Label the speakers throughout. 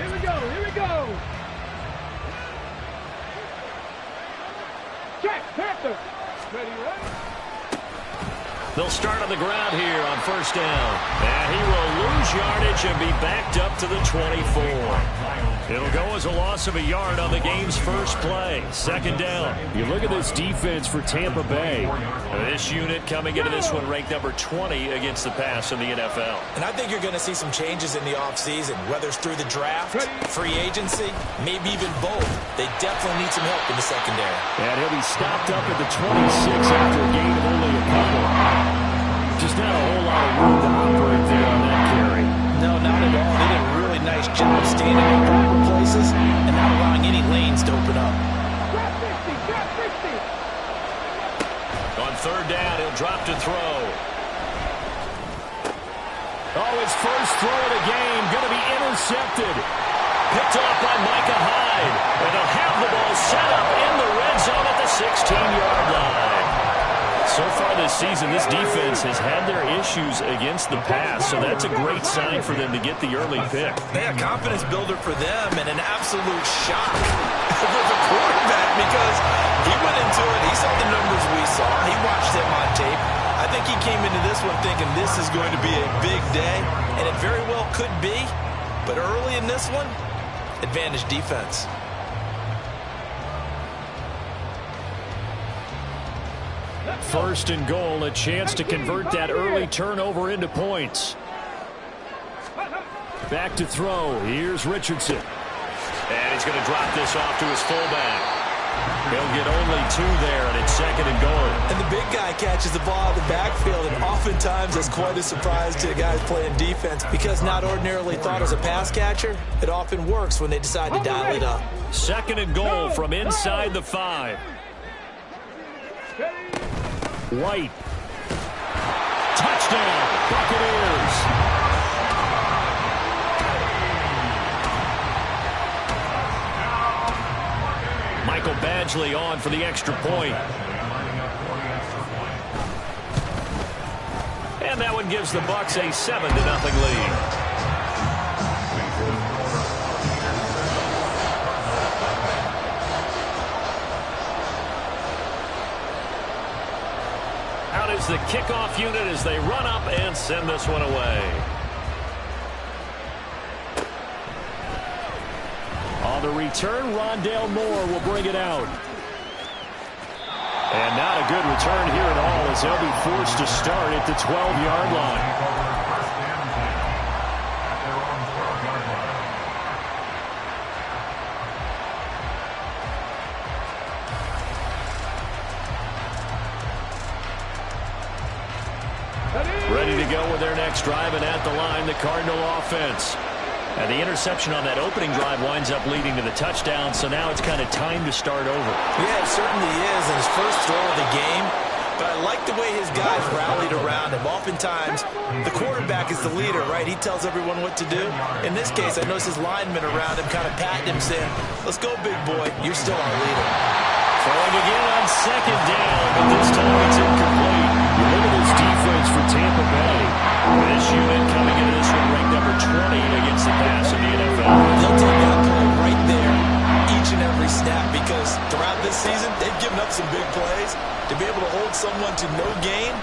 Speaker 1: Here we go. Here we go. Check. Panther. Ready, ready.
Speaker 2: They'll start on the ground here on first down. And he will lose yardage and be backed up to the 24. It'll go as a loss of a yard on the game's first play. Second down.
Speaker 3: You look at this defense for Tampa Bay.
Speaker 2: This unit coming into this one ranked number 20 against the pass in the NFL.
Speaker 4: And I think you're going to see some changes in the offseason, whether it's through the draft, free agency, maybe even both. They definitely need some help in the secondary.
Speaker 3: And he'll be stopped up at the 26 after a gain of only a couple. Just not a whole lot of room to operate there on that carry.
Speaker 4: No, not at all. They did a really nice job standing in proper places and not allowing any lanes to open up.
Speaker 2: On third down, he'll drop to throw.
Speaker 3: Oh, his first throw of the game going to be intercepted.
Speaker 2: Picked off by Micah Hyde. And they'll have the ball set up in the red zone at the 16-yard line. So far this season, this defense has had their issues against the pass, so that's a great sign for them to get the early pick.
Speaker 4: Yeah, confidence builder for them and an absolute shock for the quarterback because he went into it. He saw the numbers we saw. He watched them on tape. I think he came into this one thinking this is going to be a big day, and it very well could be. But early in this one, advantage defense.
Speaker 3: First and goal, a chance to convert that early turnover into points. Back to throw. Here's Richardson.
Speaker 2: And he's going to drop this off to his fullback. He'll get only 2 there, and it's second and goal.
Speaker 4: And the big guy catches the ball out of the backfield, and oftentimes it's quite a surprise to the guys playing defense because not ordinarily thought as a pass catcher, it often works when they decide to dial it up.
Speaker 2: Second and goal from inside the 5.
Speaker 3: White. Touchdown, Buccaneers.
Speaker 2: Michael Badgley on for the extra point. And that one gives the Bucs a 7-0 lead. Out is the kickoff unit as they run up and send this one away.
Speaker 3: On the return, Rondale Moore will bring it out. And not a good return here at all as they'll be forced to start at the 12-yard line.
Speaker 2: Ready to go with their next drive, and at the line, the Cardinal offense. And the interception on that opening drive winds up leading to the touchdown, so now it's kind of time to start over.
Speaker 4: Yeah, it certainly is in his first throw of the game. But I like the way his guys rallied around him. Oftentimes, the quarterback is the leader, right? He tells everyone what to do. In this case, I noticed his linemen around him kind of patting him, saying, "Let's go, big boy. You're still our leader."
Speaker 2: Throwing again on second down, but this time it's incomplete.
Speaker 3: You look at this defense for Tampa Bay.
Speaker 2: This unit coming into this one ranked number 20 against the pass in the NFL.
Speaker 4: They'll take that play right there each and every snap because throughout this season, they've given up some big plays. To be able to hold someone to no gain,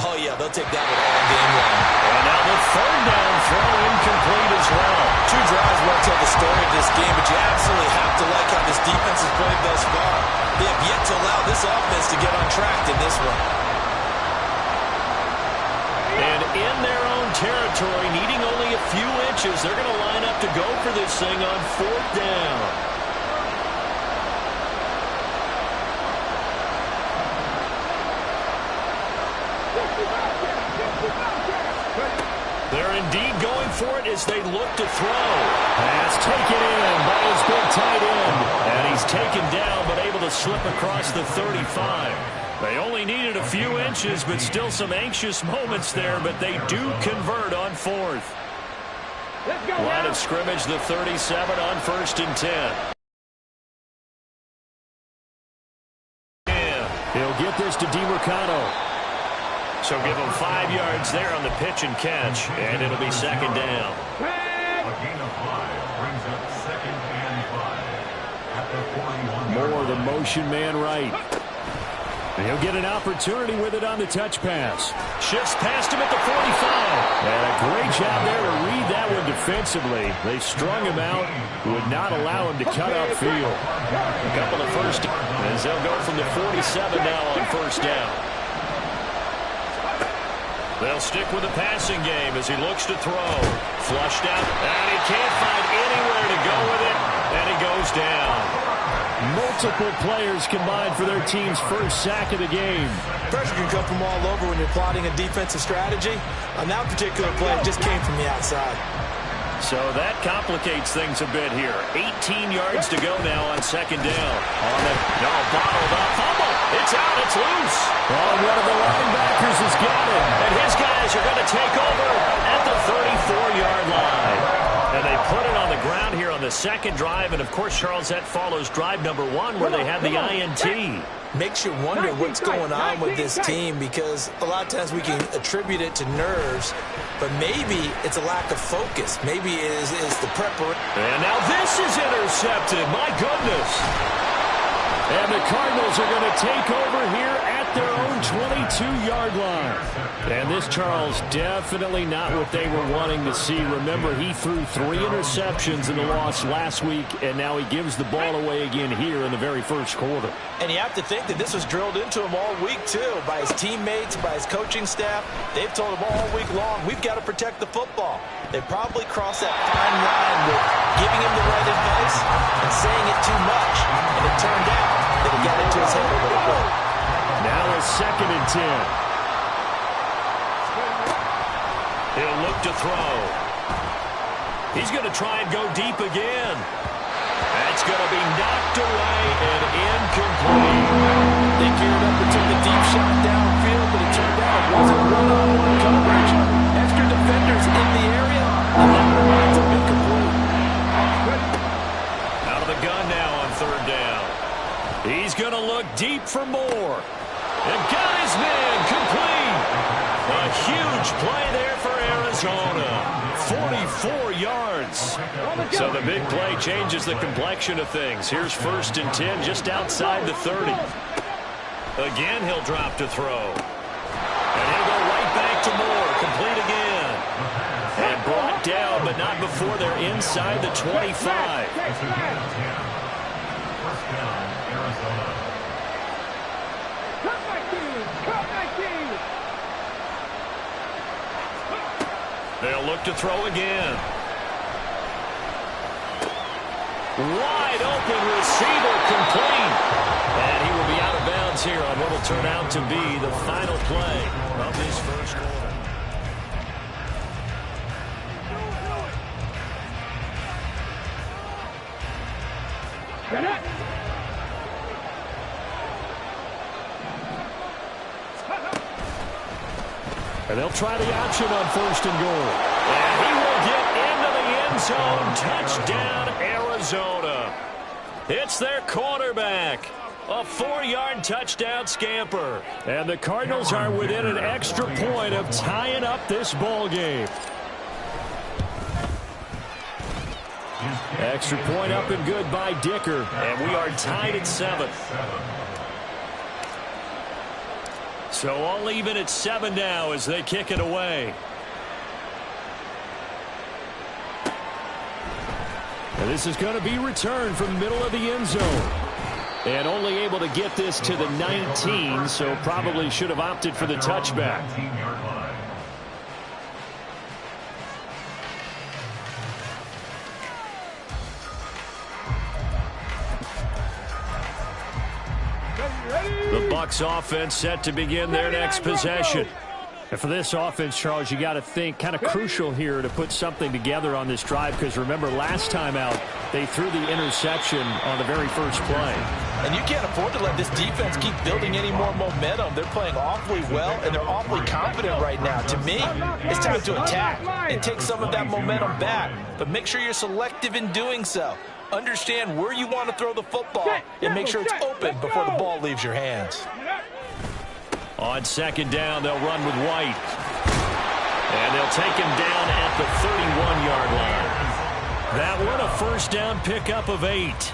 Speaker 4: oh, yeah, they'll take that one all game long.
Speaker 2: And now the third down throw incomplete as well.
Speaker 4: 2 drives won't tell the story of this game, but you absolutely have to like how this defense has played thus far. They have yet to allow this offense to get on track in this one.
Speaker 2: And in their own territory, needing only a few inches, they're going to line up to go for this thing on fourth down. They're indeed going for it as they look to throw.
Speaker 3: Pass taken in by his big tight end.
Speaker 2: And he's taken down but able to slip across the 35. They only needed a few inches, but still some anxious moments there, but they do convert on fourth. Line of scrimmage, the 37 on first and 10.
Speaker 3: He'll get this to DiMercado.
Speaker 2: So give him 5 yards there on the pitch and catch, and it'll be second down.
Speaker 1: A gain of 5 brings up
Speaker 3: Moore, the motion man right. And he'll get an opportunity with it on the touch pass.
Speaker 2: Shifts past him at the 45.
Speaker 3: And a great job there to read that one defensively. They strung him out, would not allow him to cut upfield.
Speaker 2: A couple of first, as they'll go from the 47 now on first down. They'll stick with the passing game as he looks to throw. Flushed out, and he can't find anywhere to go with it, and he goes down.
Speaker 3: Multiple players combined for their team's first sack of the game.
Speaker 4: Pressure can come from all over when you're plotting a defensive strategy. On that particular play, it just came from the outside.
Speaker 2: So that complicates things a bit here. 18 yards to go now on second down. Bottled up. Fumble. It's out. It's loose.
Speaker 3: Oh, one of the linebackers has got it.
Speaker 2: And his guys are going to take over at the 34-yard line. And they put it on the ground here on the second drive. And, of course, Charles, that follows drive number 1 where they had the INT.
Speaker 4: Makes you wonder what's going on with this team, because a lot of times we can attribute it to nerves, but maybe it's a lack of focus. Maybe it is the preparation.
Speaker 2: And now this is intercepted. My goodness.
Speaker 3: And the Cardinals are going to take over here at their own 22-yard line. And this, Charles, definitely not what they were wanting to see. Remember, he threw 3 interceptions in the loss last week, and now he gives the ball away again here in the very first quarter.
Speaker 4: And you have to think that this was drilled into him all week, too, by his teammates, by his coaching staff. They've told him all week long, we've got to protect the football. They probably crossed that fine line with giving him the right advice and saying it too much. And it turned out that he got into his head a little bit.
Speaker 3: Now a 2nd and 10.
Speaker 2: He'll look to throw. He's going to try and go deep again. That's going to be knocked away and incomplete.
Speaker 4: They geared up and took a deep shot downfield, but it turned out it wasn't one-on-one coverage. Extra defenders in the area, and that remains a incomplete.
Speaker 2: Out of the gun now on third down. He's going to look deep for Moore. And got his man complete. A huge play there for Arizona. 44 yards. So the big play changes the complexion of things. Here's 1st and 10 just outside the 30. Again, he'll drop to throw. And he'll go right back to Moore. Complete again. And brought down, but not before they're inside the 25. They'll look to throw again. Wide open receiver complete. And he will be out of bounds here on what will turn out to be the final play of this first quarter.
Speaker 3: And they'll try the option on 1st and goal.
Speaker 2: And he will get into the end zone. Touchdown, Arizona. It's their quarterback. A 4-yard touchdown scamper.
Speaker 3: And the Cardinals are within an extra point of tying up this ball game. Extra point up and good by Dicker.
Speaker 2: And we are tied at 7. So all even at 7 now as they kick it away.
Speaker 3: And this is going to be returned from the middle of the end zone. And only able to get this to the 19, so probably should have opted for the touchback.
Speaker 2: The Bucs offense set to begin their next possession.
Speaker 3: And for this offense, Charles, you got to think kind of crucial here to put something together on this drive, because remember last time out they threw the interception on the very first play.
Speaker 4: And you can't afford to let this defense keep building any more momentum. They're playing awfully well, and they're awfully confident right now. To me, it's time to attack and take some of that momentum back, but make sure you're selective in doing so. Understand where you want to throw the football and make sure it's open before the ball leaves your hands.
Speaker 2: On second down, they'll run with White. And they'll take him down at the 31-yard line. That one a first down pickup of 8.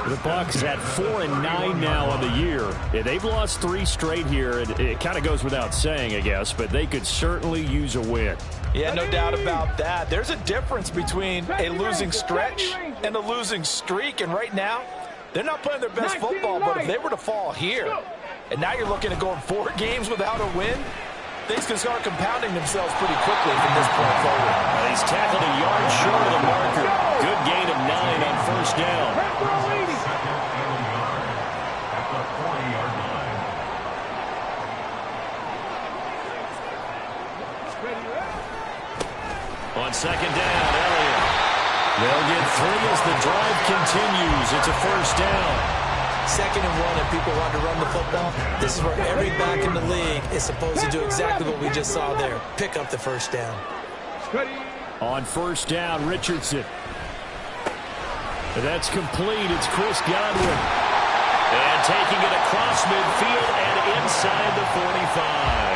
Speaker 3: The Bucs at 4-9 now on the year. Yeah, they've lost 3 straight here. It kind of goes without saying, I guess, but they could certainly use a win.
Speaker 4: Yeah, no doubt about that. There's a difference between a losing stretch and a losing streak, and right now, they're not playing their best football, but if they were to fall here, and now you're looking at going 4 games without a win, things can start compounding themselves pretty quickly from this point forward.
Speaker 2: He's tackled a yard short of the marker. Good gain of 9 on first down. On second down, Elliott. They'll get 3 as the drive continues. It's a first down.
Speaker 4: 2nd and 1, and people want to run the football. This is where every back in the league is supposed to do exactly what we just saw there. Pick up the first down.
Speaker 3: On first down, Richardson. That's complete. It's Chris Godwin.
Speaker 2: And taking it across midfield and inside the 45.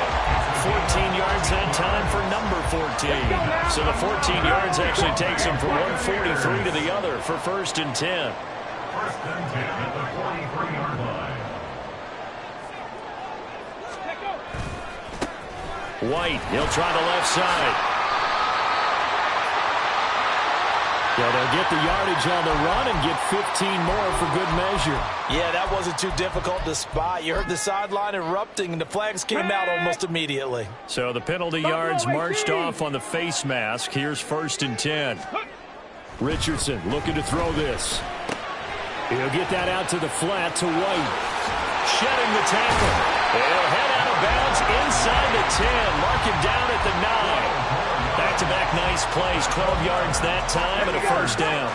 Speaker 2: 14 yards that time for number 14. So the 14 yards actually takes him from 143 to the other for 1st and 10.
Speaker 1: First and 10 at the 43-yard line.
Speaker 2: White, he'll try the left side.
Speaker 3: Yeah, they'll get the yardage on the run and get 15 more for good measure.
Speaker 4: Yeah, that wasn't too difficult to spot. You heard the sideline erupting, and the flags came out almost immediately.
Speaker 2: So the penalty yards marched off on the face mask. Here's 1st and 10.
Speaker 3: Richardson looking to throw this. He'll get that out to the flat to White.
Speaker 2: Shedding the tackle. He'll head out of bounds inside the 10. Mark him down at the 9. Back-to-back nice plays. 12 yards that time and a first down.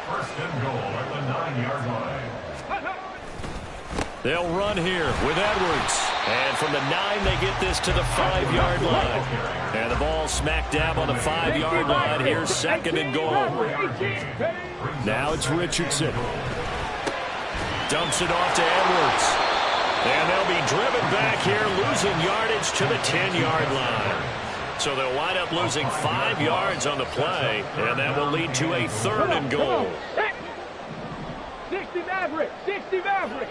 Speaker 1: First and goal at the 9-yard line.
Speaker 2: They'll run here with Edwards. And from the 9, they get this to the 5-yard line. And the ball smack dab on the 5-yard line. Here's 2nd and goal.
Speaker 3: Now it's Richardson.
Speaker 2: Dumps it off to Edwards. And they'll be driven back here, losing yardage to the 10-yard line. So they'll wind up losing 5 yards on the play, and that will lead to a 3rd and goal.
Speaker 1: 60 Maverick! 60 Maverick!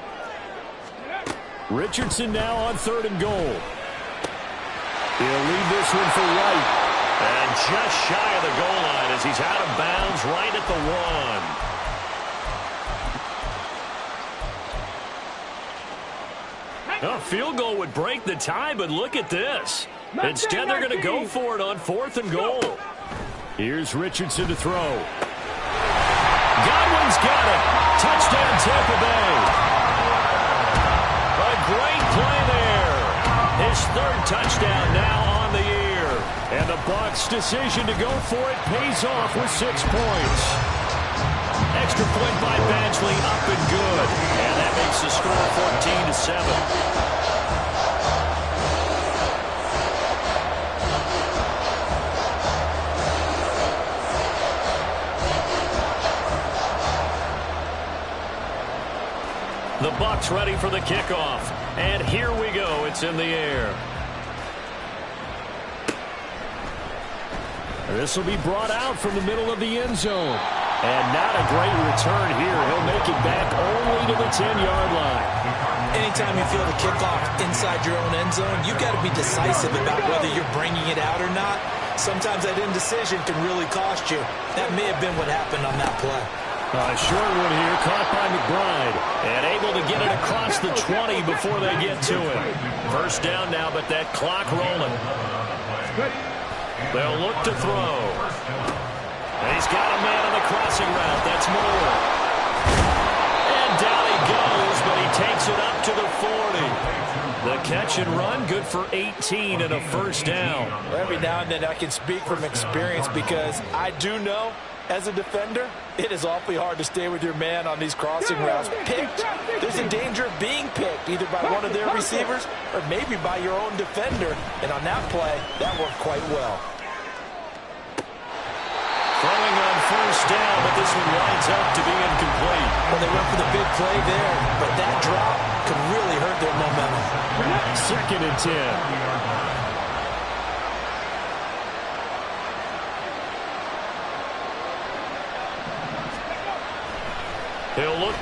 Speaker 3: Richardson now on 3rd and goal. He'll leave this one for White.
Speaker 2: And just shy of the goal line as he's out of bounds right at the 1. A field goal would break the tie, but look at this. Instead, they're going to go for it on 4th and goal.
Speaker 3: Here's Richardson to throw.
Speaker 2: Godwin's got it. Touchdown, Tampa Bay. A great play there. His 3rd touchdown now on the year.
Speaker 3: And the Bucs' decision to go for it pays off with 6 points.
Speaker 2: Extra point by Badgley, up and good. And that makes the score 14-7. The Bucs ready for the kickoff. And here we go. It's in the air.
Speaker 3: This will be brought out from the middle of the end zone. And not a great return here. He'll make it back only to the 10-yard line.
Speaker 4: Anytime you feel the kickoff inside your own end zone, you've got to be decisive about whether you're bringing it out or not. Sometimes that indecision can really cost you. That may have been what happened on that play.
Speaker 3: A short one here, caught by McBride.
Speaker 2: And able to get it across the 20 before they get to it. First down now, but that clock rolling. They'll look to throw. He's got a man on the crossing route. That's Moore. And down he goes, but he takes it up to the 40. The catch and run, good for 18 and a first down.
Speaker 4: Well, every now and then I can speak from experience because I do know, as a defender, it is awfully hard to stay with your man on these crossing routes. Picked, there's a danger of being picked, either by one of their receivers or maybe by your own defender. And on that play, that worked quite well.
Speaker 2: Throwing on first down, but this one winds up to be incomplete.
Speaker 4: Well, they went for the big play there, but that drop could really hurt their momentum.
Speaker 3: 2nd and 10.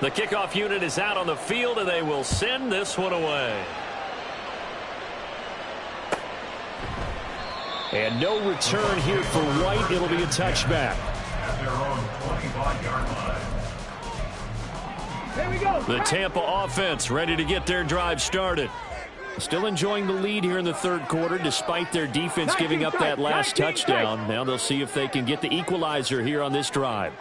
Speaker 2: The kickoff unit is out on the field, and they will send this one away.
Speaker 3: And no return here for White. It'll be a touchback.
Speaker 1: At their own 25-yard line.
Speaker 5: Here we go.
Speaker 2: The Tampa offense ready to get their drive started. Still enjoying the lead here in the third quarter, despite their defense giving up that last touchdown. Now they'll see if they can get the equalizer here on this drive.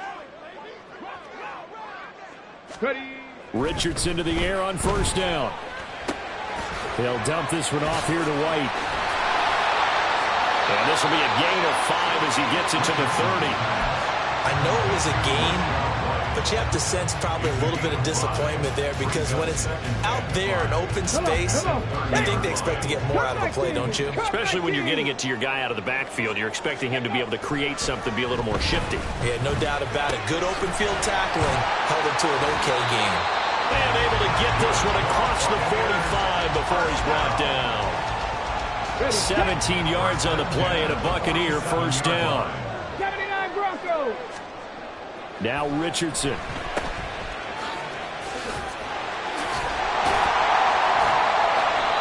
Speaker 2: Richardson to the air on first down. They'll dump this one off here to White. And this will be a gain of 5 as he gets it to the 30.
Speaker 4: I know it was a gain, but you have to sense probably a little bit of disappointment there because when it's out there in open space, I think they expect to get more out of the play, don't you?
Speaker 2: Especially when you're getting it to your guy out of the backfield. You're expecting him to be able to create something, be a little more shifty.
Speaker 4: Yeah, no doubt about it. Good open field tackling held him to an okay game.
Speaker 2: And able to get this one across the 45 before he's brought down. 17 yards on the play and a Buccaneer first down.
Speaker 5: 79 Broncos.
Speaker 3: Now Richardson.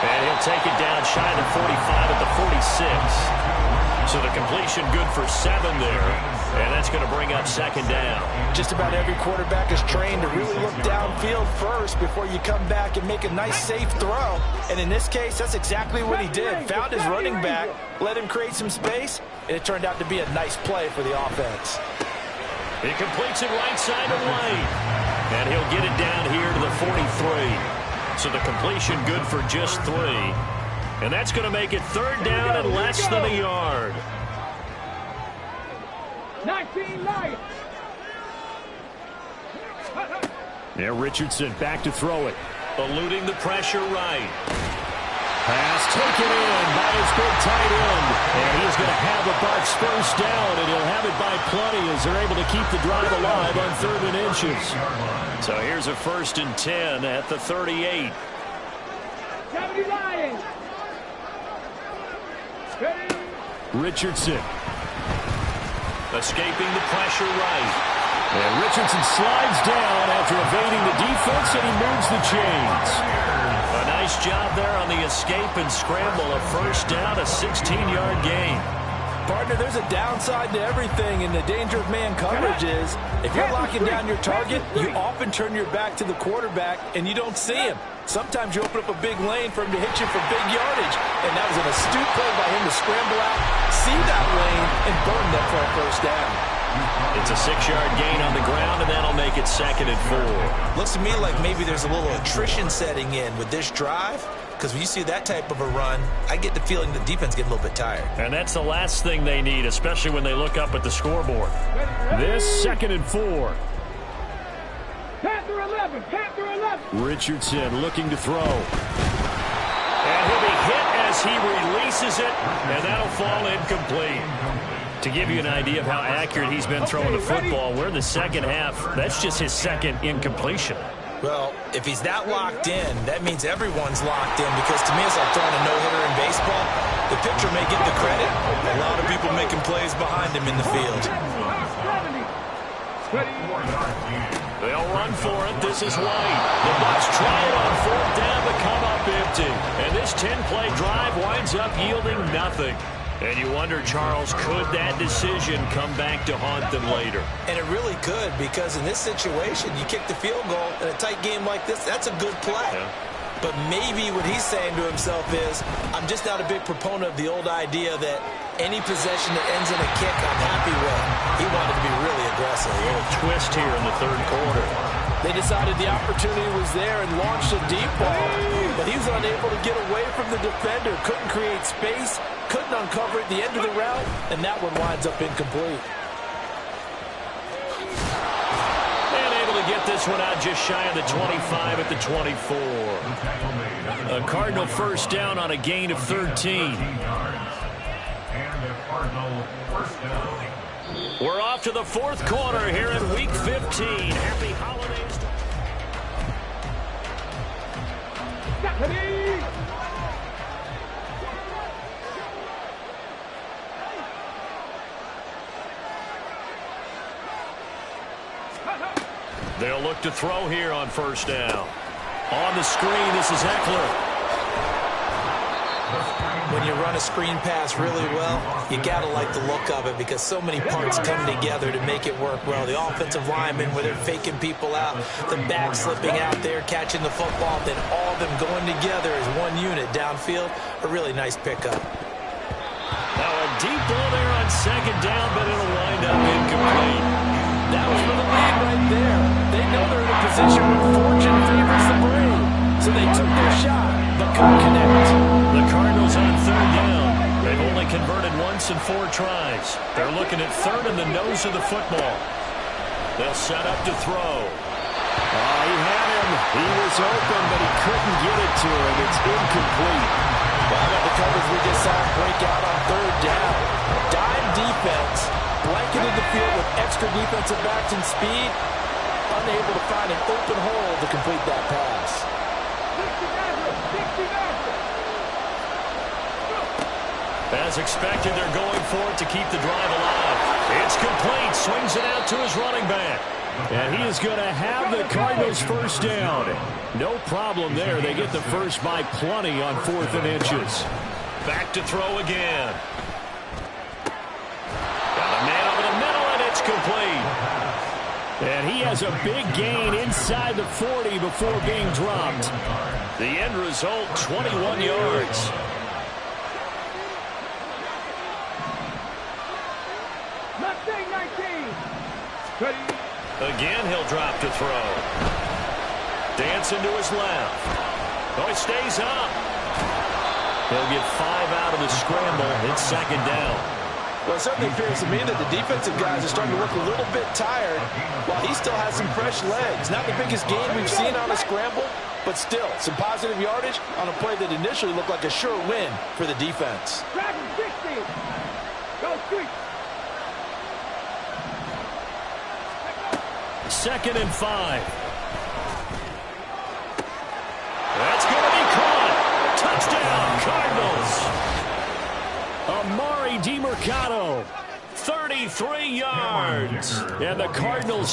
Speaker 2: And he'll take it down shy of the 45 at the 46. So the completion good for 7 there. And that's going to bring up second down.
Speaker 4: Just about every quarterback is trained to really look downfield first before you come back and make a nice, safe throw. And in this case, that's exactly what he did. Found his running back, let him create some space, and it turned out to be a nice play for the offense.
Speaker 2: He completes it right side of White. And he'll get it down here to the 43. So the completion good for just 3. And that's going to make it third down and less than a yard.
Speaker 5: 19 Lions.
Speaker 3: Now Richardson back to throw it.
Speaker 2: Eluding the pressure right.
Speaker 3: Pass taken in by his big tight end. And he's going to have the Bucs first down, and he'll have it by plenty as they're able to keep the drive alive on 3rd and inches.
Speaker 2: So here's a 1st and 10 at the 38.
Speaker 5: 70 Lions.
Speaker 3: Richardson.
Speaker 2: Escaping the pressure right.
Speaker 3: And Richardson slides down after evading the defense, and he moves the chains.
Speaker 2: A nice job there on the escape and scramble. A first down, a 16-yard gain.
Speaker 4: Partner, there's a downside to everything, and the danger of man coverage is if you're locking down your target, you often turn your back to the quarterback, and you don't see him. Sometimes you open up a big lane for him to hit you for big yardage, and that was an astute play by him to scramble out, see that lane, and burn them for a first down.
Speaker 2: It's a 6-yard gain on the ground, and that'll make it 2nd and 4.
Speaker 4: Looks to me like maybe there's a little attrition setting in with this drive, because when you see that type of a run, I get the feeling the defense get a little bit tired.
Speaker 2: And that's the last thing they need, especially when they look up at the scoreboard.
Speaker 3: This 2nd and 4.
Speaker 5: Panther 11. Panther 11.
Speaker 3: Richardson looking to throw.
Speaker 2: And he'll be hit as he releases it, and that'll fall incomplete. To give you an idea of how accurate he's been throwing the football, we're in the second half. That's just his 2nd incompletion.
Speaker 4: Well, if he's that locked in, that means everyone's locked in, because to me it's like throwing a no-hitter in baseball. The pitcher may get the credit, a lot of people making plays behind him in the field.
Speaker 2: They'll run for it. This is White. The Bucs try it on 4th down to come up empty. And this 10-play drive winds up yielding nothing. And you wonder, Charles, could that decision come back to haunt them later?
Speaker 4: And it really could, because in this situation, you kick the field goal in a tight game like this, that's a good play.
Speaker 2: Yeah.
Speaker 4: But maybe what he's saying to himself is, I'm just not a big proponent of the old idea that any possession that ends in a kick, I'm happy with. He wanted to be really aggressive.
Speaker 2: A little twist here in the 3rd quarter.
Speaker 4: They decided the opportunity was there and launched a deep ball, but he was unable to get away from the defender, couldn't create space, couldn't uncover at the end of the route, and that one winds up incomplete.
Speaker 2: And able to get this one out just shy of the 25 at the 24. A Cardinal first down on a gain of 13.
Speaker 1: And a Cardinal first down.
Speaker 2: We're off to the 4th quarter here in Week 15. Happy holidays. They'll They'll look to throw here on first down. On the screen, this is Eckler.
Speaker 4: When you run a screen pass really well, you got to like the look of it because so many parts come together to make it work well. The offensive linemen, where they're faking people out, the back slipping out there, catching the football, then all of them going together as one unit downfield. A really nice pickup.
Speaker 2: Now a deep ball there on second down, but it'll wind up incomplete.
Speaker 3: That was for the lead right there. They know they're in a position where fortune favors the brave. So they took their shot, but couldn't connect.
Speaker 2: The Cardinals on third down. They've only converted once in 4 tries. They're looking at third in the nose of the football. They'll set up to throw.
Speaker 3: Oh, he had him. He was open, but he couldn't get it to him. It's incomplete.
Speaker 4: Well, how about the coverage we just saw him break out on third down? Dime defense, blanketed the field with extra defensive backs and speed, unable to find an open hole to complete that pass.
Speaker 2: As expected, they're going for it to keep the drive alive. It's complete. Swings it out to his running back.
Speaker 3: And he is going to have the Cardinals first down. No problem there. They get the first by plenty on 4th and inches.
Speaker 2: Back to throw again. Got a man over the middle, and it's complete.
Speaker 3: And he has a big gain inside the 40 before being dropped.
Speaker 2: The end result, 21 yards. Again, he'll drop to throw. Dancing to his left. Oh, he stays up. He'll get 5 out of the scramble. It's second down.
Speaker 4: Well, it certainly appears to me that the defensive guys are starting to look a little bit tired while he still has some fresh legs. Not the biggest gain we've seen on a scramble, but still some positive yardage on a play that initially looked like a sure win for the defense.
Speaker 2: Second and 5. That's going to be caught. Touchdown, Cardinals.
Speaker 3: Amari DiMercato, 33 yards. And the Cardinals